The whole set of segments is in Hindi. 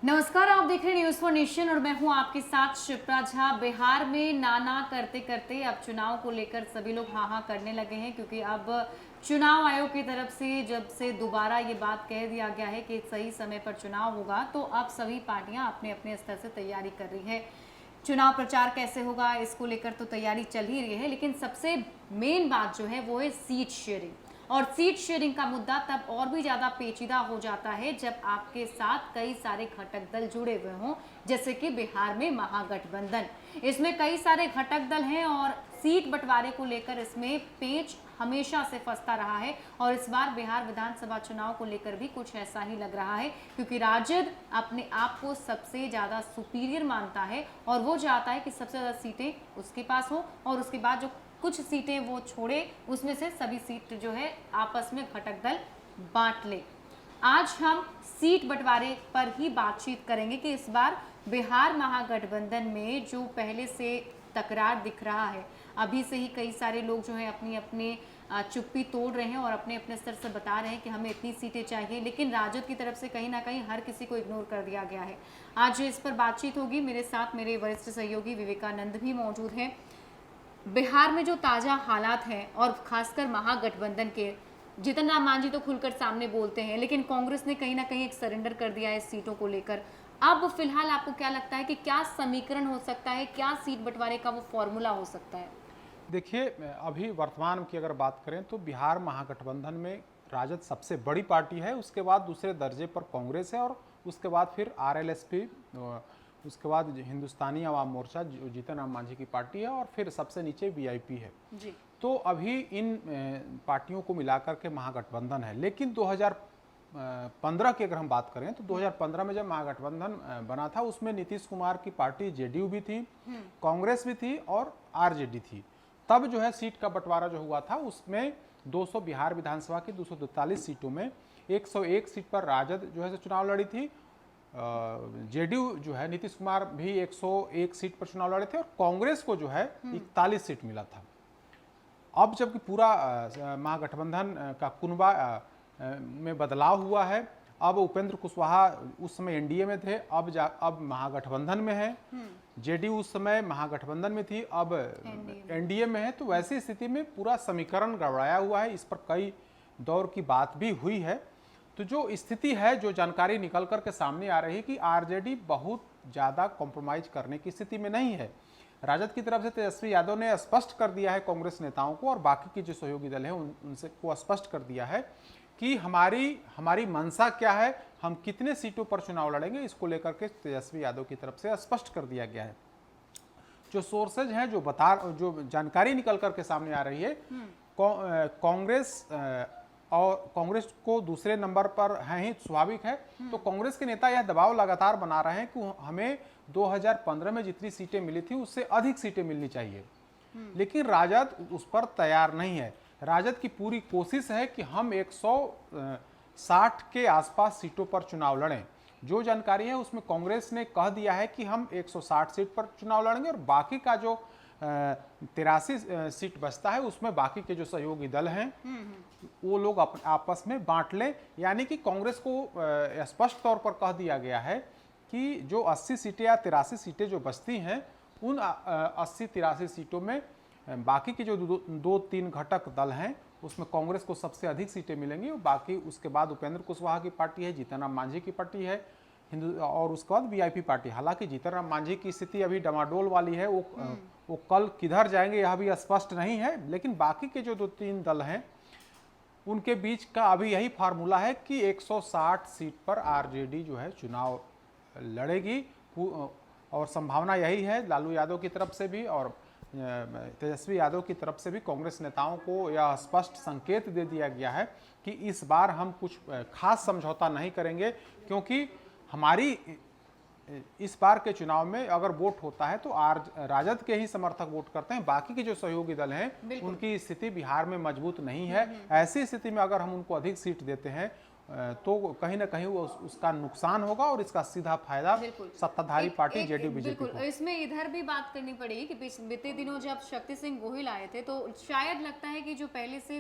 नमस्कार, आप देख रहे हैं न्यूज फॉर नेशन और मैं हूं आपके साथ शिप्रा झा। बिहार में नाना करते करते अब चुनाव को लेकर सभी लोग हाँ हाँ करने लगे हैं, क्योंकि अब चुनाव आयोग की तरफ से जब से दोबारा ये बात कह दिया गया है कि सही समय पर चुनाव होगा, तो अब सभी पार्टियां अपने अपने स्तर से तैयारी कर रही है। चुनाव प्रचार कैसे होगा इसको लेकर तो तैयारी चल ही रही है, लेकिन सबसे मेन बात जो है वो है सीट शेयरिंग। और सीट शेयरिंग का मुद्दा तब और भी ज्यादा पेचीदा हो जाता है जब आपके साथ कई सारे घटक दल जुड़े हुए हों, जैसे कि बिहार में महागठबंधन। इसमें कई सारे घटक दल हैं और सीट बंटवारे को लेकर इसमें पेच हमेशा से फंसता रहा है। और इस बार बिहार विधानसभा चुनाव को लेकर भी कुछ ऐसा ही लग रहा है, क्योंकि राजद अपने आप को सबसे ज्यादा सुपीरियर मानता है और वो चाहता है कि सबसे ज्यादा सीटें उसके पास हो और उसके बाद जो कुछ सीटें वो छोड़े, उसमें से सभी सीट जो है आपस में घटक दल बांट ले। आज हम सीट बंटवारे पर ही बातचीत करेंगे कि इस बार बिहार महागठबंधन में जो पहले से तकरार दिख रहा है, अभी से ही कई सारे लोग जो है अपनी अपनी चुप्पी तोड़ रहे हैं और अपने अपने स्तर से बता रहे हैं कि हमें इतनी सीटें चाहिए, लेकिन राजद की तरफ से कहीं ना कहीं हर किसी को इग्नोर कर दिया गया है। आज इस पर बातचीत होगी। मेरे साथ मेरे वरिष्ठ सहयोगी विवेकानंद भी मौजूद हैं। बिहार में जो ताजा हालात हैं और खासकर महागठबंधन के, जीतन राम मांझी तो खुलकर सामने बोलते हैं, लेकिन कांग्रेस ने कहीं ना कहीं एक सरेंडर कर दिया है सीटों को लेकर। अब फिलहाल आपको क्या लगता है कि क्या समीकरण हो सकता है, क्या सीट बंटवारे का वो फॉर्मूला हो सकता है? देखिए, अभी वर्तमान की अगर बात करें तो बिहार महागठबंधन में राजद सबसे बड़ी पार्टी है, उसके बाद दूसरे दर्जे पर कांग्रेस है और उसके बाद फिर आरएलएसपी, उसके बाद हिंदुस्तानी अवाम मोर्चा जो जीतन राम मांझी की पार्टी है और फिर सबसे नीचे वीआईपी है जी। तो अभी इन पार्टियों को मिलाकर के महागठबंधन है। लेकिन 2015 की अगर हम बात करें तो 2015 में जब महागठबंधन बना था उसमें नीतीश कुमार की पार्टी जेडीयू भी थी, कांग्रेस भी थी और आरजेडी थी। तब जो है सीट का बंटवारा जो हुआ था उसमें 200 बिहार विधानसभा की 243 सीटों में 101 सीट पर राजद जो है चुनाव लड़ी थी। जेडीयू जो है नीतीश कुमार भी 101 सीट पर चुनाव लड़े थे और कांग्रेस को जो है 41 सीट मिला था। अब जबकि पूरा महागठबंधन का कुनबा में बदलाव हुआ है, अब उपेंद्र कुशवाहा उस समय एनडीए में थे, अब महागठबंधन में है। जेडीयू उस समय महागठबंधन में थी, अब एनडीए में है। तो वैसी स्थिति में पूरा समीकरण गड़बड़ाया हुआ है। इस पर कई दौर की बात भी हुई है। तो जो स्थिति है, जो जानकारी निकल कर के सामने आ रही है कि आरजेडी बहुत ज़्यादा कॉम्प्रोमाइज करने की स्थिति में नहीं है। राजद की तरफ से तेजस्वी यादव ने स्पष्ट कर दिया है कांग्रेस नेताओं को और बाकी के जो सहयोगी दल हैं उनसे को स्पष्ट कर दिया है कि हमारी मंशा क्या है, हम कितने सीटों पर चुनाव लड़ेंगे, इसको लेकर के तेजस्वी यादव की तरफ से स्पष्ट कर दिया गया है। जो सोर्सेज हैं, जो जानकारी निकल करके सामने आ रही है, कांग्रेस को दूसरे नंबर पर है ही, स्वाभाविक है। तो कांग्रेस के नेता यह दबाव लगातार बना रहे हैं कि हमें 2015 में जितनी सीटें मिली थी उससे अधिक सीटें मिलनी चाहिए, लेकिन राजद उस पर तैयार नहीं है। राजद की पूरी कोशिश है कि हम 160 के आसपास सीटों पर चुनाव लड़ें। जो जानकारी है उसमें कांग्रेस ने कह दिया है कि हम 160 सीट पर चुनाव लड़ेंगे और बाकी का जो 83 सीट बचता है उसमें बाकी के जो सहयोगी दल हैं वो लोग आपस में बांट लें। यानी कि कांग्रेस को स्पष्ट तौर पर कह दिया गया है कि जो 80 सीटें या 83 सीटें जो बचती हैं, उन 80-83 सीटों में बाकी के जो दो तीन घटक दल हैं उसमें कांग्रेस को सबसे अधिक सीटें मिलेंगी और बाकी उसके बाद उपेंद्र कुशवाहा की पार्टी है, जीतन राम मांझी की पार्टी है, और उसके बाद वीआईपी पार्टी। हालांकि जीतन राम मांझी की स्थिति अभी डमाडोल वाली है, वो कल किधर जाएंगे यह भी स्पष्ट नहीं है। लेकिन बाकी के जो 2-3 दल हैं उनके बीच का अभी यही फार्मूला है कि 160 सीट पर आरजेडी जो है चुनाव लड़ेगी और संभावना यही है। लालू यादव की तरफ से भी और तेजस्वी यादव की तरफ से भी कांग्रेस नेताओं को यह स्पष्ट संकेत दे दिया गया है कि इस बार हम कुछ खास समझौता नहीं करेंगे, क्योंकि हमारी इस बार के चुनाव में अगर वोट होता है तो राजद के ही समर्थक वोट करते हैं, बाकी के जो सहयोगी दल हैं उनकी स्थिति बिहार में मजबूत नहीं है। ऐसी स्थिति में अगर हम उनको अधिक सीट देते हैं तो कहीं ना कहीं वो उसका नुकसान होगा और इसका सीधा फायदा सत्ताधारी पार्टी जेडीयू बीजेपी को। इसमें इधर भी बात करनी पड़ेगी कि बीते दिनों जब शक्ति सिंह गोहिल आए थे तो शायद लगता है कि जो पहले से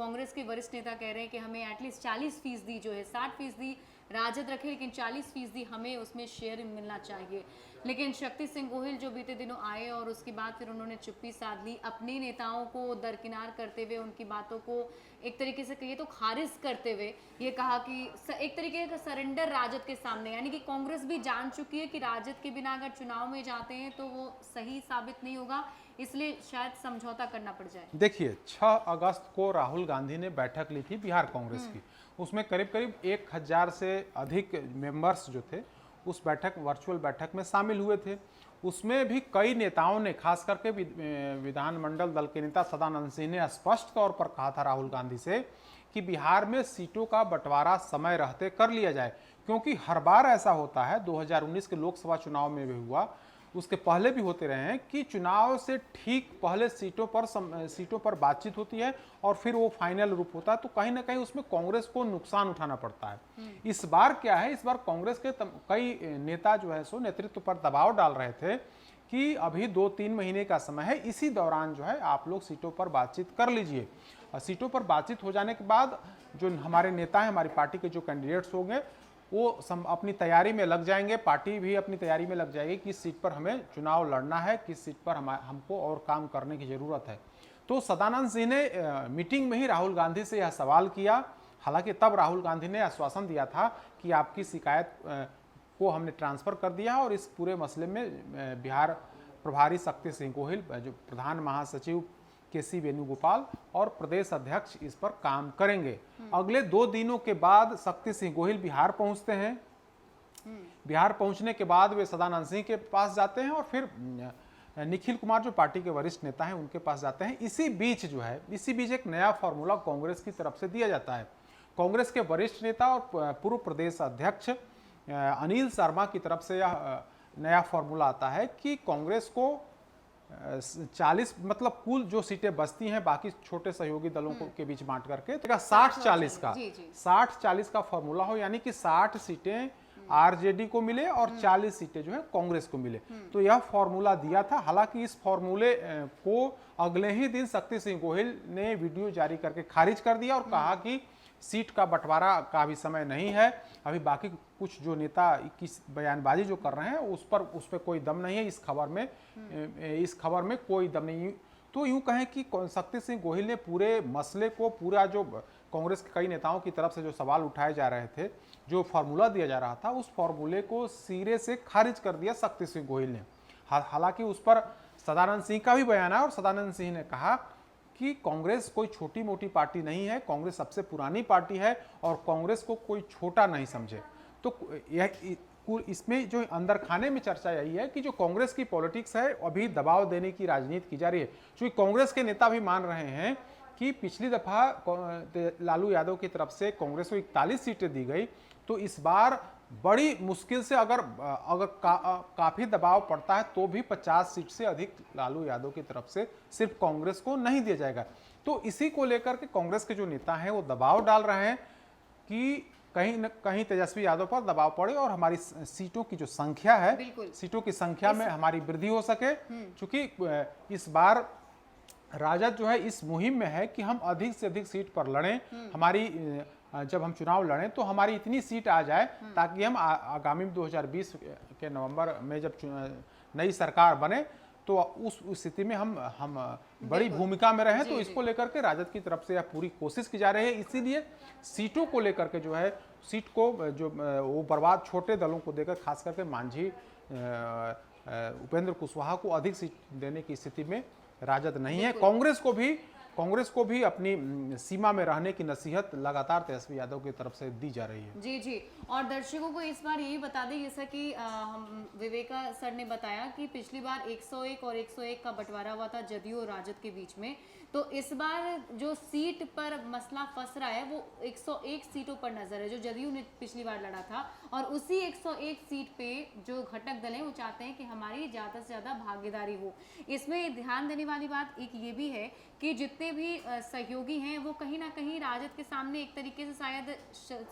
कांग्रेस के वरिष्ठ नेता कह रहे हैं कि हमें एटलीस्ट 40% जो है, 60% राजद रखे लेकिन 40% हमें उसमें शेयर मिलना चाहिए। लेकिन शक्ति सिंह गोहिल जो बीते दिनों आए और उसके बाद फिर उन्होंने चुप्पी साध ली, अपने नेताओं को दरकिनार करते हुए, उनकी बातों को एक तरीके से कहिए तो खारिज करते हुए ये कहा कि एक तरीके का सरेंडर राजद के सामने, यानी कि कांग्रेस भी जान चुकी है कि राजद के बिना अगर चुनाव में जाते हैं तो वो सही साबित नहीं होगा, इसलिए शायद समझौता करना पड़ जाए। देखिए 6 अगस्त को राहुल गांधी ने बैठक ली थी बिहार कांग्रेस की। उसमें करीब करीब 1000 से अधिक मेंबर्स जो थे उस वर्चुअल बैठक में शामिल हुए थे। उसमें भी कई नेताओं ने, खास करके विधानमंडल दल के नेता सदानंद सिंह ने स्पष्ट तौर पर कहा था राहुल गांधी से कि बिहार में सीटों का बंटवारा समय रहते कर लिया जाए, क्योंकि हर बार ऐसा होता है, 2019 के लोकसभा चुनाव में भी हुआ, उसके पहले भी होते रहे हैं कि चुनाव से ठीक पहले सीटों पर बातचीत होती है और फिर वो फाइनल रूप होता है, तो कहीं ना कहीं उसमें कांग्रेस को नुकसान उठाना पड़ता है। इस बार क्या है, इस बार कांग्रेस के कई नेता जो है सो नेतृत्व पर दबाव डाल रहे थे कि अभी 2-3 महीने का समय है, इसी दौरान जो है आप लोग सीटों पर बातचीत कर लीजिए। सीटों पर बातचीत हो जाने के बाद जो हमारे नेता हैं, हमारी पार्टी के जो कैंडिडेट्स होंगे वो अपनी तैयारी में लग जाएंगे, पार्टी भी अपनी तैयारी में लग जाएगी किस सीट पर हमें चुनाव लड़ना है, किस सीट पर हमको और काम करने की ज़रूरत है। तो सदानंद सिंह ने मीटिंग में ही राहुल गांधी से यह सवाल किया। हालांकि तब राहुल गांधी ने आश्वासन दिया था कि आपकी शिकायत को हमने ट्रांसफ़र कर दिया और इस पूरे मसले में बिहार प्रभारी शक्ति सिंह गोहिल, जो प्रधान महासचिव केसी वेणुगोपाल और प्रदेश अध्यक्ष इस पर काम करेंगे। अगले 2 दिनों के बाद शक्ति सिंह गोहिल बिहार पहुंचते हैं। बिहार पहुंचने के बाद वे सदानंद सिंह के पास जाते हैं और फिर निखिल कुमार जो पार्टी के वरिष्ठ नेता हैं उनके पास जाते हैं। इसी बीच एक नया फॉर्मूला कांग्रेस की तरफ से दिया जाता है। कांग्रेस के वरिष्ठ नेता और पूर्व प्रदेश अध्यक्ष अनिल शर्मा की तरफ से यह नया फॉर्मूला आता है कि कांग्रेस को 40, मतलब कुल जो सीटें बचती हैं बाकी छोटे सहयोगी दलों के बीच बांट करके 60-40 का फॉर्मूला हो, यानी कि 60 सीटें आरजेडी को मिले और 40 सीटें जो है कांग्रेस को मिले। तो यह फॉर्मूला दिया था। हालांकि इस फॉर्मूले को अगले ही दिन शक्ति सिंह गोहिल ने वीडियो जारी करके खारिज कर दिया और कहा कि सीट का बंटवारा का भी समय नहीं है, अभी बाकी कुछ जो नेता की बयानबाजी जो कर रहे हैं उस पर कोई दम नहीं है, इस खबर में कोई दम नहीं। तो यूं कहें कि शक्ति सिंह गोहिल ने पूरे मसले को, पूरा जो कांग्रेस के कई नेताओं की तरफ से जो सवाल उठाए जा रहे थे, जो फार्मूला दिया जा रहा था, उस फार्मूले को सिरे से खारिज कर दिया शक्ति सिंह गोहिल ने। हालांकि उस पर सदानंद सिंह का भी बयान है और सदानंद सिंह ने कहा कि कांग्रेस कोई छोटी मोटी पार्टी नहीं है, कांग्रेस सबसे पुरानी पार्टी है और कांग्रेस को कोई छोटा नहीं समझे। तो यह इसमें जो अंदर खाने में चर्चा यही है कि जो कांग्रेस की पॉलिटिक्स है अभी दबाव देने की राजनीति की जा रही है। क्योंकि कांग्रेस के नेता भी मान रहे हैं कि पिछली दफा लालू यादव की तरफ से कांग्रेस को 41 सीटें दी गई, तो इस बार बड़ी मुश्किल से अगर काफी दबाव पड़ता है तो भी 50 सीट से अधिक लालू यादव की तरफ से सिर्फ कांग्रेस को नहीं दिया जाएगा। तो इसी को लेकर के कांग्रेस के जो नेता हैं वो दबाव डाल रहे हैं कि कहीं न कहीं तेजस्वी यादव पर दबाव पड़े और हमारी सीटों की जो संख्या है, सीटों की संख्या में हमारी वृद्धि हो सके। क्योंकि इस बार राजद जो है इस मुहिम में है कि हम अधिक से अधिक सीट पर लड़ें, जब हम चुनाव लड़ें तो हमारी इतनी सीट आ जाए ताकि हम आगामी 2020 के नवंबर में जब नई सरकार बने तो उस स्थिति में हम बड़ी भूमिका में रहें। तो इसको लेकर के राजद की तरफ से यह पूरी कोशिश की जा रही है। इसीलिए सीटों को लेकर के जो है, सीट को जो वो बर्बाद छोटे दलों को देकर, खास करके मांझी उपेंद्र कुशवाहा को अधिक सीट देने की स्थिति में राजद नहीं है। कांग्रेस को भी अपनी सीमा में रहने की नसीहत लगातार तेजस्वी यादव की तरफ से दी जा रही है। जी। और दर्शकों को इस बार यही बता दें, जैसा कि हम विवेका सर ने बताया कि पिछली बार 101 और 101 का बंटवारा हुआ था जदयू और राजद के बीच में, तो इस बार जो सीट पर मसला फंस रहा है वो 101 सीटों पर नजर है जो जदयू ने पिछली बार लड़ा था। और उसी 101 सीट पे जो घटक दल हैं वो चाहते हैं कि हमारी ज़्यादा से ज़्यादा भागीदारी हो। इसमें ध्यान देने वाली बात एक ये भी है कि जितने भी सहयोगी हैं वो कहीं ना कहीं राजद के सामने एक तरीके से शायद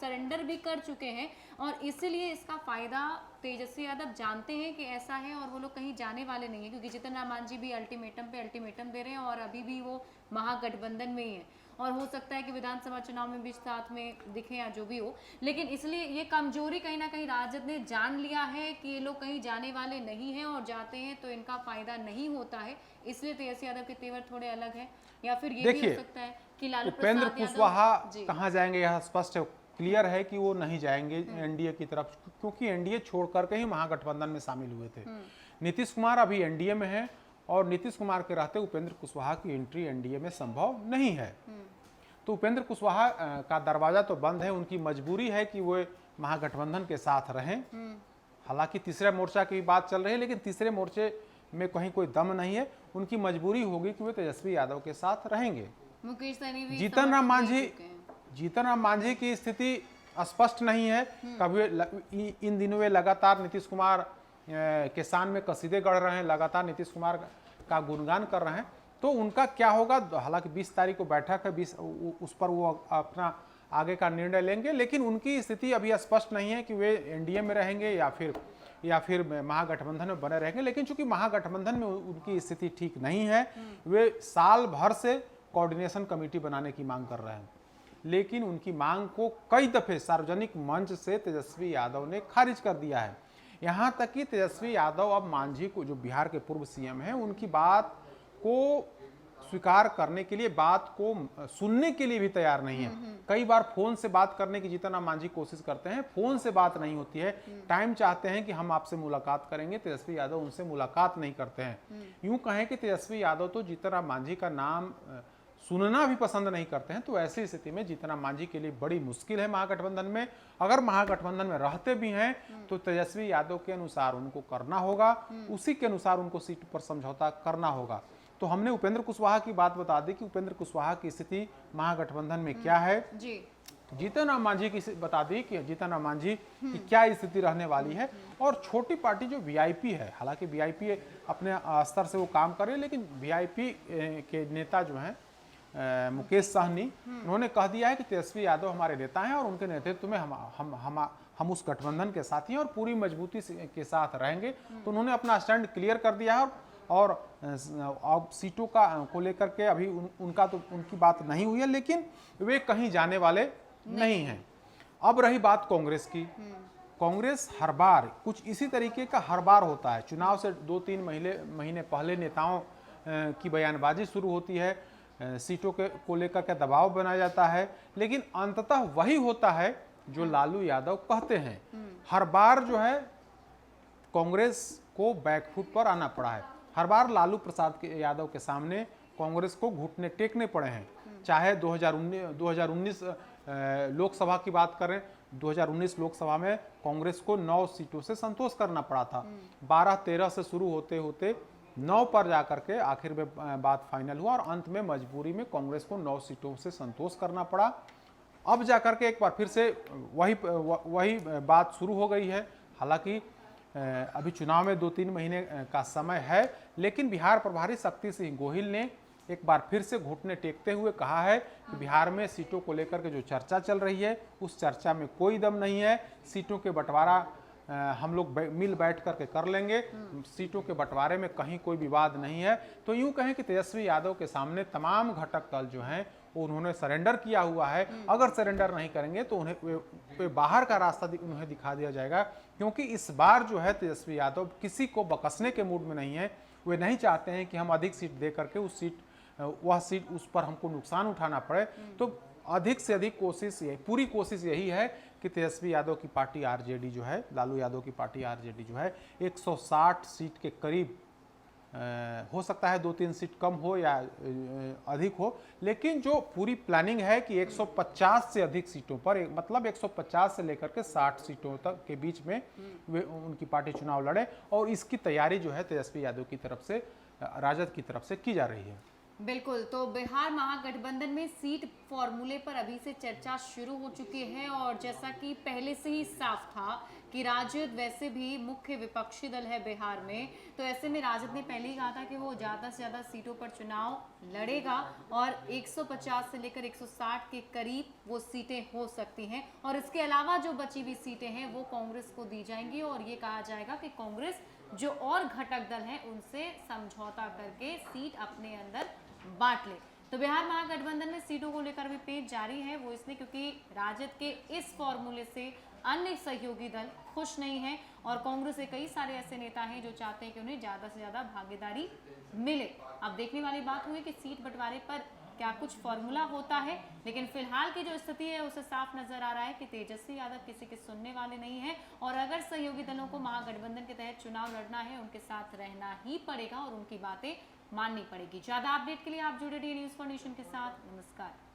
सरेंडर भी कर चुके हैं और इसीलिए इसका फायदा तेजस्वी यादव जानते हैं कि ऐसा है और वो लोग कहीं जाने वाले नहीं है, क्योंकि जितन राम मांझी भी अल्टीमेटम पे अल्टीमेटम दे रहे हैं और अभी भी वो महागठबंधन में ही है। और हो सकता है कि विधानसभा चुनाव में भी साथ में दिखे या जो भी हो, लेकिन इसलिए ये कमजोरी कहीं ना कहीं राजद ने जान लिया है कि ये लोग कहीं जाने वाले नहीं हैं और जाते हैं तो इनका फायदा नहीं होता है, इसलिए तेजस्वी यादव के तेवर थोड़े अलग है। या फिर ये भी हो सकता है कि लालू उपेंद्र प्रसाद कुशवाहा यादव कहाँ जाएंगे, यह स्पष्ट है, क्लियर है कि वो नहीं जाएंगे एनडीए की तरफ, क्योंकि एनडीए छोड़ करके ही महागठबंधन में शामिल हुए थे। नीतीश कुमार अभी एनडीए में है और नीतीश कुमार के रहते उपेंद्र कुशवाहा की एंट्री एनडीए में संभव नहीं है। तो उपेंद्र कुशवाहा का दरवाजा तो बंद है, उनकी मजबूरी है कि वो महागठबंधन के साथ रहें। हालांकि तीसरे मोर्चा की बात चल रही है, लेकिन तीसरे मोर्चे में कहीं कोई दम नहीं है, उनकी मजबूरी होगी कि वे तेजस्वी यादव के साथ रहेंगे। मुकेश सहनी भी जीतन राम समर्थन दे मांझी चुके हैं। जीतन राम मांझी की स्थिति स्पष्ट नहीं है। कभी इन दिनों वे लगातार नीतीश कुमार के शान में कसीदे गढ़ रहे हैं, लगातार नीतीश कुमार का गुणगान कर रहे हैं, तो उनका क्या होगा। हालांकि 20 तारीख को बैठक है, 20 उस पर वो अपना आगे का निर्णय लेंगे, लेकिन उनकी स्थिति अभी स्पष्ट नहीं है कि वे एनडीए में रहेंगे या फिर महागठबंधन में बने रहेंगे। लेकिन चूंकि महागठबंधन में उनकी स्थिति ठीक नहीं है, वे साल भर से कोऑर्डिनेशन कमेटी बनाने की मांग कर रहे हैं, लेकिन उनकी मांग को कई दफे सार्वजनिक मंच से तेजस्वी यादव ने खारिज कर दिया है। यहां तक कि तेजस्वी यादव अब मांझी को, जो बिहार के पूर्व सीएम हैं, उनकी बात को स्वीकार करने के लिए, बात को सुनने के लिए भी तैयार नहीं है। कई बार फोन से बात करने की जीतन राम मांझी कोशिश करते हैं, फोन से बात नहीं होती है। टाइम चाहते हैं कि हम आपसे मुलाकात करेंगे, तेजस्वी यादव उनसे मुलाकात नहीं करते हैं। यूं कहें कि तेजस्वी यादव तो जीतन राम मांझी का नाम सुनना भी पसंद नहीं करते हैं। तो ऐसी स्थिति में जीतन राम मांझी के लिए बड़ी मुश्किल है महागठबंधन में। अगर महागठबंधन में रहते भी हैं तो तेजस्वी यादव के अनुसार उनको करना होगा, उसी के अनुसार उनको सीट पर समझौता करना होगा। तो हमने उपेंद्र कुशवाहा की बात बता दी कि उपेंद्र कुशवाहा की स्थिति महागठबंधन में क्या है। जीतन राम मांझी की बता दी कि जीतन राम मांझी की क्या स्थिति रहने वाली है। और छोटी पार्टी जो वीआईपी है, हालांकि वीआईपी अपने स्तर से वो काम कर रही है, लेकिन वीआईपी के नेता जो हैं मुकेश सहनी, उन्होंने कह दिया है कि तेजस्वी यादव हमारे नेता हैं और उनके नेतृत्व में हम उस गठबंधन के साथ ही हैं और पूरी मजबूती के साथ रहेंगे। तो उन्होंने अपना स्टैंड क्लियर कर दिया है और अब सीटों को लेकर के अभी उनकी बात नहीं हुई है, लेकिन वे कहीं जाने वाले नहीं हैं। अब रही बात कांग्रेस की। कांग्रेस हर बार कुछ इसी तरीके का हर बार होता है। चुनाव से 2-3 महीने पहले नेताओं की बयानबाजी शुरू होती है, सीटों को लेकर के दबाव बनाया जाता है, लेकिन अंततः वही होता है जो लालू यादव कहते हैं। हर बार जो है कांग्रेस को बैकफुट पर आना पड़ा है। हर बार लालू प्रसाद यादव के सामने कांग्रेस को घुटने टेकने पड़े हैं। चाहे 2019 लोकसभा की बात करें, 2019 लोकसभा में कांग्रेस को 9 सीटों से संतोष करना पड़ा था। 12-13 से शुरू होते होते 9 पर जाकर के आखिर में बात फाइनल हुआ और अंत में मजबूरी में कांग्रेस को 9 सीटों से संतोष करना पड़ा। अब जाकर के एक बार फिर से वही बात शुरू हो गई है। हालांकि अभी चुनाव में 2-3 महीने का समय है, लेकिन बिहार प्रभारी शक्ति सिंह गोहिल ने एक बार फिर से घुटने टेकते हुए कहा है कि बिहार में सीटों को लेकर के जो चर्चा चल रही है उस चर्चा में कोई दम नहीं है। सीटों के बंटवारा हम लोग मिल बैठ करके कर लेंगे, सीटों के बंटवारे में कहीं कोई विवाद नहीं है। तो यूं कहें कि तेजस्वी यादव के सामने तमाम घटक दल जो हैं उन्होंने सरेंडर किया हुआ है। अगर सरेंडर नहीं करेंगे तो उन्हें वे बाहर का रास्ता उन्हें दिखा दिया जाएगा, क्योंकि इस बार जो है तेजस्वी यादव किसी को बकसने के मूड में नहीं है। वे नहीं चाहते हैं कि हम अधिक सीट दे करके वह सीट उस पर हमको नुकसान उठाना पड़े। तो अधिक से अधिक पूरी कोशिश यही है कि तेजस्वी यादव की पार्टी आरजेडी जो है, लालू यादव की पार्टी आरजेडी जो है 160 सीट के करीब, हो सकता है 2-3 सीट कम हो या अधिक हो, लेकिन जो पूरी प्लानिंग है कि 150 से अधिक सीटों पर, मतलब 150 से लेकर के 60 सीटों तक के बीच में वे उनकी पार्टी चुनाव लड़े। और इसकी तैयारी जो है तेजस्वी यादव की तरफ से, राजद की तरफ से की जा रही है। बिल्कुल। तो बिहार महागठबंधन में सीट फॉर्मूले पर अभी से चर्चा शुरू हो चुकी है और जैसा कि पहले से ही साफ था कि राजद वैसे भी मुख्य विपक्षी दल है बिहार में, तो ऐसे में राजद ने पहले ही कहा था कि वो ज़्यादा से ज़्यादा सीटों पर चुनाव लड़ेगा और 150 से लेकर 160 के करीब वो सीटें हो सकती हैं और इसके अलावा जो बची हुई सीटें हैं वो कांग्रेस को दी जाएंगी और ये कहा जाएगा कि कांग्रेस जो और घटक दल हैं उनसे समझौता करके सीट अपने अंदर बांट ले। तो बिहार महागठबंधन में सीटों को लेकर भी पेच जारी है, वो इसलिए क्योंकि राजद के इस फॉर्मूले से अन्य सहयोगी दल खुश नहीं है और कांग्रेस के कई सारे ऐसे नेता हैं जो चाहते हैं कि उन्हें ज्यादा से ज्यादा भागीदारी मिले। अब देखने वाली बात हुई कि सीट बंटवारे पर क्या कुछ फॉर्मूला होता है, लेकिन फिलहाल की जो स्थिति है उसे साफ नजर आ रहा है कि तेजस्वी यादव किसी के सुनने वाले नहीं है और अगर सहयोगी दलों को महागठबंधन के तहत चुनाव लड़ना है उनके साथ रहना ही पड़ेगा और उनकी बातें माननी पड़ेगी। ज्यादा अपडेट के लिए आप जुड़े रहिए न्यूज़ फॉर नेशन के साथ। नमस्कार।